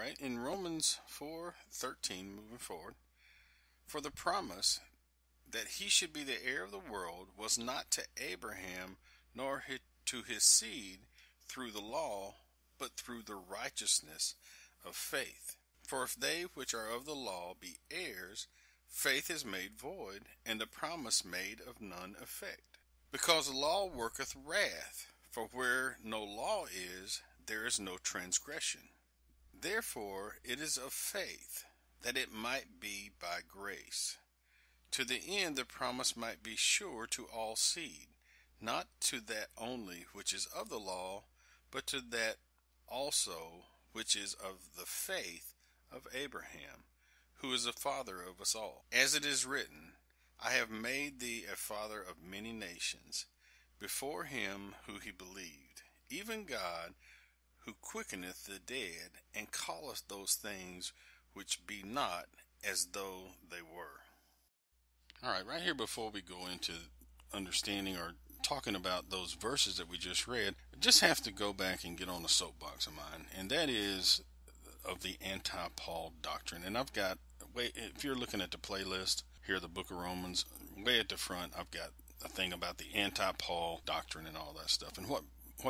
right, in Romans 4:13, moving forward, for the promise that he should be the heir of the world was not to Abraham nor to his seed through the law, but through the righteousness of faith. For if they which are of the law be heirs, faith is made void, and the promise made of none effect. Because the law worketh wrath, for where no law is, there is no transgression. Therefore it is of faith, that it might be by grace, to the end the promise might be sure to all seed, not to that only which is of the law, but to that also which is of the faith of Abraham, who is the father of us all. As it is written, I have made thee a father of many nations, before him who he believed, even God, who quickeneth the dead, and calleth those things which be not as though they were. All right, right here before we go into understanding or talking about those verses that we just read, I just have to go back and get on a soapbox of mine, and that is of the anti-Paul doctrine. And I've got, if you're looking at the playlist here, the book of Romans, way at the front, I've got a thing about the anti-Paul doctrine and all that stuff. And what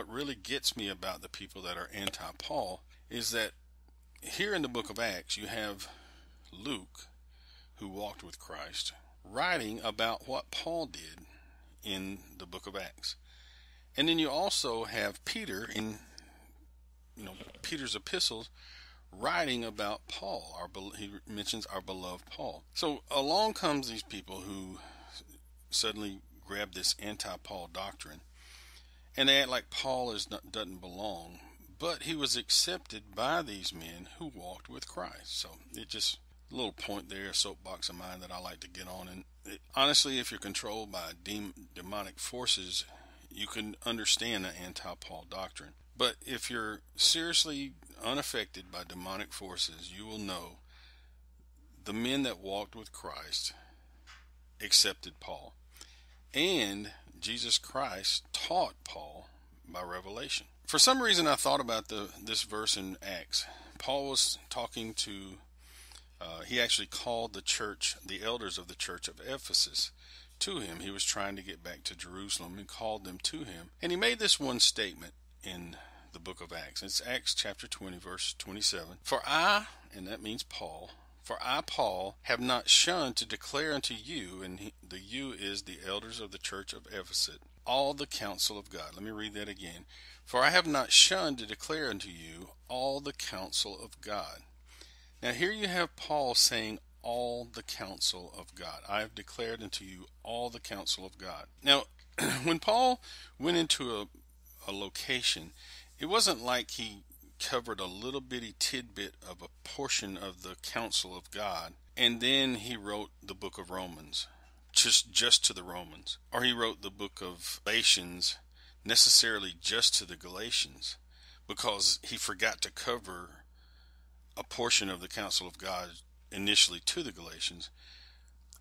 really gets me about the people that are anti-Paul is that here in the book of Acts, you have Luke, who walked with Christ, writing about what Paul did in the book of Acts. And then you also have Peter in Peter's epistles writing about Paul. He mentions our beloved Paul. So along comes these people who suddenly grab this anti-Paul doctrine, and they act like Paul doesn't belong, but he was accepted by these men who walked with Christ. So it just a little point there, a soapbox of mine that I like to get on. And honestly, if you're controlled by demonic forces, you can understand the anti-Paul doctrine. But if you're seriously unaffected by demonic forces, you will know the men that walked with Christ accepted Paul. And Jesus Christ taught Paul by revelation. For some reason, I thought about this verse in Acts. Paul was talking to, he actually called the church, the elders of the church of Ephesus, to him. He was trying to get back to Jerusalem and called them to him. And he made this one statement in the book of Acts. It's Acts chapter 20, verse 27. For I, and that means Paul, for I, Paul, have not shunned to declare unto you, and the you is the elders of the church of Ephesus, all the counsel of God. Let me read that again. For I have not shunned to declare unto you all the counsel of God. Now here you have Paul saying all the counsel of God. I have declared unto you all the counsel of God. Now, when Paul went into a location, it wasn't like he covered a little bitty tidbit of a portion of the counsel of God, and then he wrote the book of Romans, just to the Romans, or he wrote the book of Galatians necessarily just to the Galatians, because he forgot to cover a portion of the counsel of God initially to the Galatians.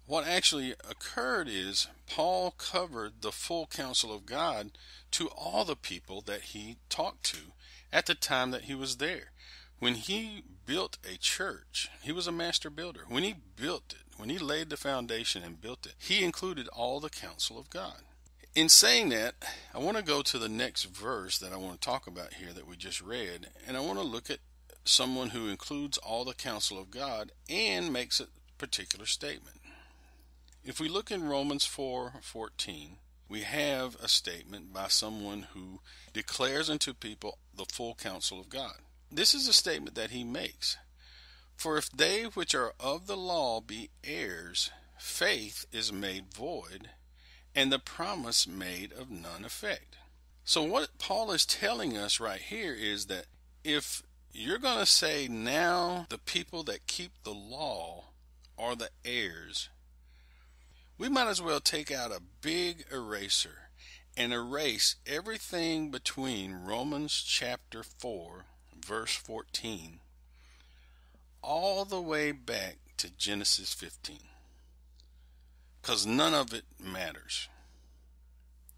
What actually occurred is Paul covered the full counsel of God to all the people that he talked to at the time that he was there. When he built a church, he was a master builder. When he built it, when he laid the foundation and built it, he included all the counsel of God. In saying that, I want to go to the next verse that I want to talk about here that we just read, and I want to look at someone who includes all the counsel of God and makes a particular statement. If we look in Romans 4:14, we have a statement by someone who declares unto people the full counsel of God. This is a statement that he makes. For if they which are of the law be heirs, faith is made void, and the promise made of none effect. So what Paul is telling us right here is that if you're going to say now the people that keep the law are the heirs, we might as well take out a big eraser and erase everything between Romans chapter 4, verse 14, all the way back to Genesis 15. Because none of it matters.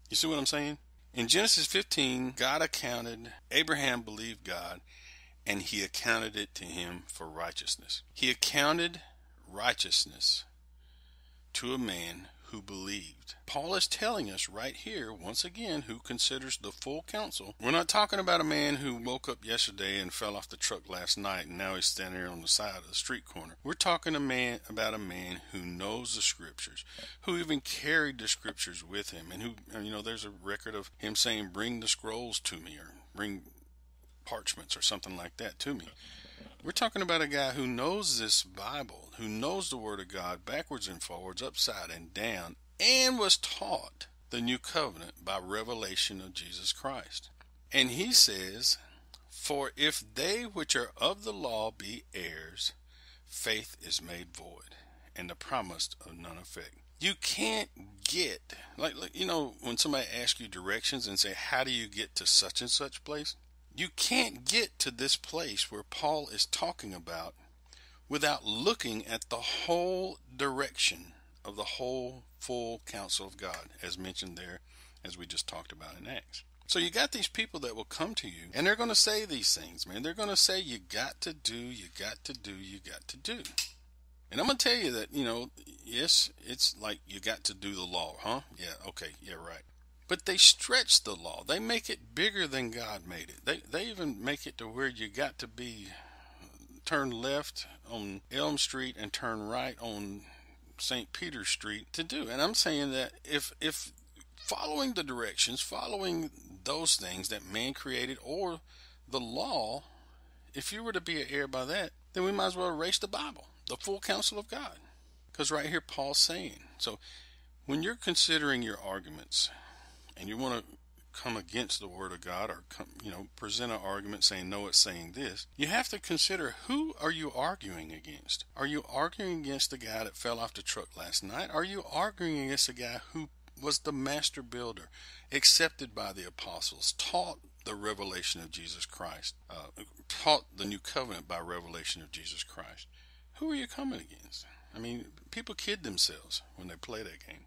You see what I'm saying? In Genesis 15, God accounted, Abraham believed God, and he accounted it to him for righteousness. He accounted righteousness to a man who believed. Paul is telling us right here, once again, who considers the full counsel. We're not talking about a man who woke up yesterday and fell off the truck last night and now he's standing here on the side of the street corner. We're talking about a man who knows the scriptures, who even carried the scriptures with him, and who, there's a record of him saying, bring the scrolls to me, or bring parchments or something like that to me. We're talking about a guy who knows this Bible, who knows the Word of God backwards and forwards, upside and down, and was taught the new covenant by revelation of Jesus Christ. And he says, for if they which are of the law be heirs, faith is made void, and the promise of none effect. You can't get, like when somebody asks you directions and say, how do you get to such and such place? You can't get to this place where Paul is talking about without looking at the whole direction of the whole full counsel of God, as mentioned there, as we just talked about in Acts. So you got these people that will come to you, and they're going to say these things, man. They're going to say, you got to do, you got to do, you got to do. And I'm going to tell you that, yes, it's like you got to do the law, huh? Yeah, okay, yeah, right. But they stretch the law. They make it bigger than God made it. They even make it to where you got to turn left on Elm Street and turn right on St. Peter's Street to do. And I'm saying that if following the directions, following those things that man created, or the law, if you were to be an heir by that, then we might as well erase the Bible, the full counsel of God. Because right here Paul's saying, so when you're considering your arguments, and you want to come against the Word of God, or present an argument saying, no, it's saying this, you have to consider, who are you arguing against? Are you arguing against the guy that fell off the truck last night? Are you arguing against the guy who was the master builder, accepted by the apostles, taught the revelation of Jesus Christ, taught the new covenant by revelation of Jesus Christ? Who are you coming against? I mean, people kid themselves when they play that game.